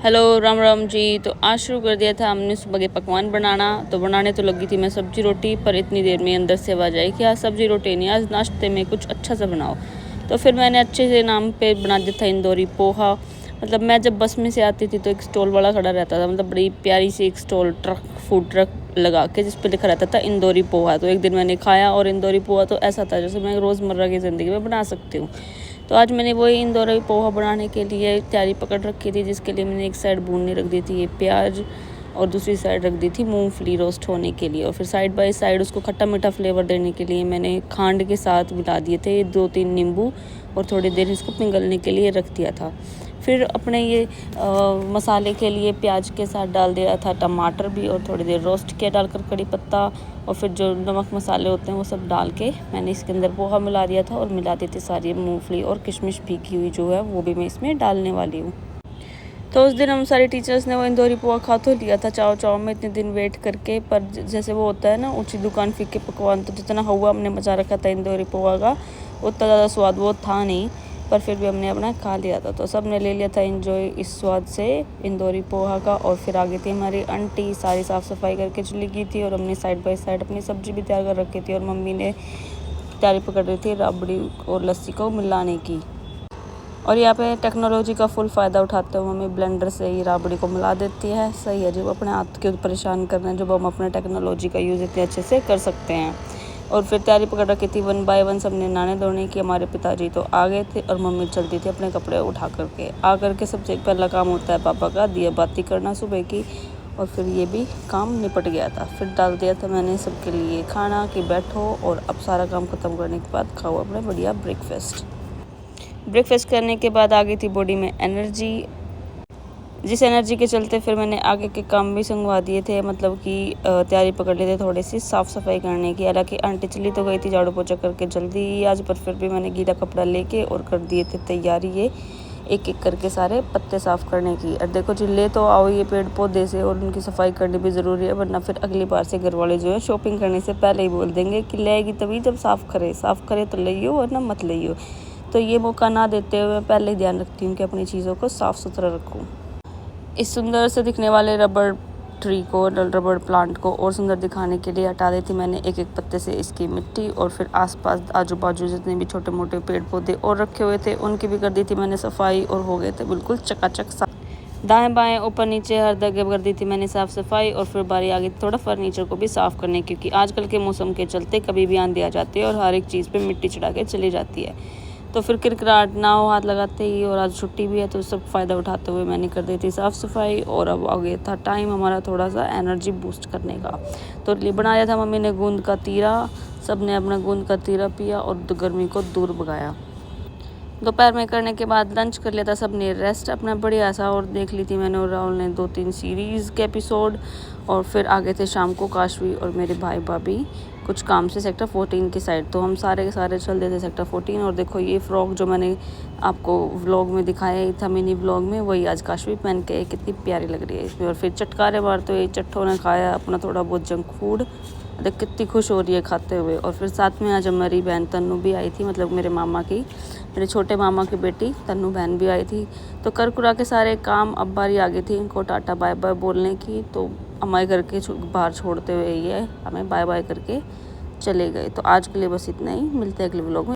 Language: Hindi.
हेलो राम राम जी। तो आज शुरू कर दिया था हमने सुबह के पकवान बनाना। तो बनाने तो लगी थी मैं सब्जी रोटी, पर इतनी देर में अंदर से आवाज़ आई कि आज सब्जी रोटी नहीं, आज नाश्ते में कुछ अच्छा सा बनाओ। तो फिर मैंने अच्छे से नाम पे बना दिया था इंदौरी पोहा। मतलब मैं जब बस में से आती थी तो एक स्टॉल वाला खड़ा रहता था, मतलब बड़ी प्यारी सी एक स्टॉल ट्रक फूड ट्रक लगा के जिस पे लिखा रहता था इंदौरी पोहा। तो एक दिन मैंने खाया और इंदौरी पोहा तो ऐसा था जैसे मैं रोज़मर्रा की ज़िंदगी में बना सकती हूँ। तो आज मैंने वही इंदौरी पोहा बनाने के लिए तैयारी पकड़ रखी थी, जिसके लिए मैंने एक साइड भूनने रख दी थी ये प्याज और दूसरी साइड रख दी थी मूंगफली रोस्ट होने के लिए। और फिर साइड बाय साइड उसको खट्टा मीठा फ्लेवर देने के लिए मैंने खांड के साथ मिला दिए थे 2-3 नींबू और थोड़ी देर इसको पिघलने के लिए रख दिया था। फिर अपने ये मसाले के लिए प्याज के साथ डाल दिया था टमाटर भी और थोड़ी देर रोस्ट किया डालकर कड़ी पत्ता, और फिर जो नमक मसाले होते हैं वो सब डाल के मैंने इसके अंदर पोहा मिला दिया था और मिला दी थी सारी मूंगफली और किशमिश भीगी हुई जो है वो भी मैं इसमें डालने वाली हूँ। तो उस दिन हम सारे टीचर्स ने वो इंदौरी पोहा खा तो लिया था चाव चाव में इतने दिन वेट करके, पर जैसे वो होता है ना ऊँची दुकान फीके पकवान, तो जितना हुआ हमने मचा रखा था इंदौरी पोहा का उतना ज़्यादा स्वाद वो था नहीं, पर फिर भी हमने अपना खा लिया था। तो सब ने ले लिया था एंजॉय इस स्वाद से इंदौरी पोहा का। और फिर आगे थी हमारी आंटी, सारी साफ़ सफाई करके चली गई थी और हमने साइड बाय साइड अपनी सब्जी भी तैयार कर रखी थी और मम्मी ने तैयारी पकड़ रही थी राबड़ी और लस्सी को मिलाने की। और यहाँ पे टेक्नोलॉजी का फुल फ़ायदा उठाते हुए मम्मी ब्लेंडर से ही राबड़ी को मिला देती है। सही है, जब अपने हाथ के परेशान कर रहे हैं, जब हम अपने टेक्नोलॉजी का यूज़ इतने अच्छे से कर सकते हैं। और फिर तैयारी पकड़ रखी थी 1 बाय 1 सबने नहाने धोने की। हमारे पिताजी तो आ गए थे और मम्मी चलती थी अपने कपड़े उठा करके। आ करके सबसे पहला काम होता है पापा का दिया बाती करना सुबह की, और फिर ये भी काम निपट गया था। फिर डाल दिया था मैंने सबके लिए खाना कि बैठो और अब सारा काम ख़त्म करने के बाद खाओ अपने बढ़िया ब्रेकफास्ट करने के बाद आ गई थी बॉडी में एनर्जी, जिस एनर्जी के चलते फिर मैंने आगे के काम भी संगवा दिए थे, मतलब कि तैयारी पकड़ ली थी थोड़ी सी साफ़ सफाई करने की। हालांकि आंटी चली तो गई थी झाड़ू पोछा करके जल्दी ही आज, पर फिर भी मैंने गीला कपड़ा लेके और कर दिए थे तैयारी ये एक एक करके सारे पत्ते साफ़ करने की। और देखो जी ले तो आओ ये पेड़ पौधे से और उनकी सफाई करनी भी ज़रूरी है, वरना फिर अगली बार से घर वाले जो है शॉपिंग करने से पहले ही बोल देंगे कि लेगी तभी जब साफ़ करे तो लियो वरना मत लियो। तो ये मौका ना देते हुए मैं पहले ही ध्यान रखती हूँ कि अपनी चीज़ों को साफ़ सुथरा रखूँ। इस सुंदर से दिखने वाले रबड़ ट्री को, रबड़ प्लांट को और सुंदर दिखाने के लिए हटा दी थी मैंने एक एक पत्ते से इसकी मिट्टी। और फिर आसपास आजू बाजू जितने भी छोटे मोटे पेड़ पौधे और रखे हुए थे उनकी भी कर दी थी मैंने सफाई और हो गए थे बिल्कुल चकाचक साफ। दाएं बाएं ऊपर नीचे हर जगह कर दी थी मैंने साफ़ सफाई। और फिर बारी आ गई थोड़ा फर्नीचर को भी साफ़ करने, क्योंकि आजकल के मौसम के चलते कभी भी आंधी आ जाती है और हर एक चीज़ पे मिट्टी चढ़ा के चली जाती है। तो फिर किरकिराट ना हो हाथ लगाते ही, और आज छुट्टी भी है तो सब फ़ायदा उठाते हुए मैंने कर दी थी साफ़ सफाई। और अब आ गया था टाइम हमारा थोड़ा सा एनर्जी बूस्ट करने का। तो बनाया था मम्मी ने गूंद का तीरा, सब ने अपना गूंद का तीरा पिया और गर्मी को दूर भगाया। दोपहर में करने के बाद लंच कर लिया था सबने रेस्ट अपना बढ़िया सा, और देख ली थी मैंने और राहुल ने 2-3 सीरीज़ के एपिसोड। और फिर आगे थे शाम को काशवी और मेरे भाई भाभी कुछ काम से सेक्टर 14 की साइड। तो हम सारे के सारे चल देते सेक्टर 14। और देखो ये फ्रॉक जो मैंने आपको व्लॉग में दिखाया ही था मिनी व्लॉग में, वही आज काशवी पहन के कितनी प्यारी लग रही है इसमें। और फिर चटकारे बार तो ये चट्टों ने खाया अपना थोड़ा बहुत जंक फूड, देख कितनी खुश हो रही है खाते हुए। और फिर साथ में आज हमारी बहन तन्नू भी आई थी, मतलब मेरे मामा की, मेरे छोटे मामा की बेटी तन्नू बहन भी आई थी। तो कर कुरा के सारे काम अब बारी आ गई थी इनको टाटा बाय बाय बोलने की। तो हमारे घर के बाहर छोड़ते हुए ये हमें बाय बाय करके चले गए। तो आज के लिए बस इतना ही, मिलते हैं अगले व्लॉग में।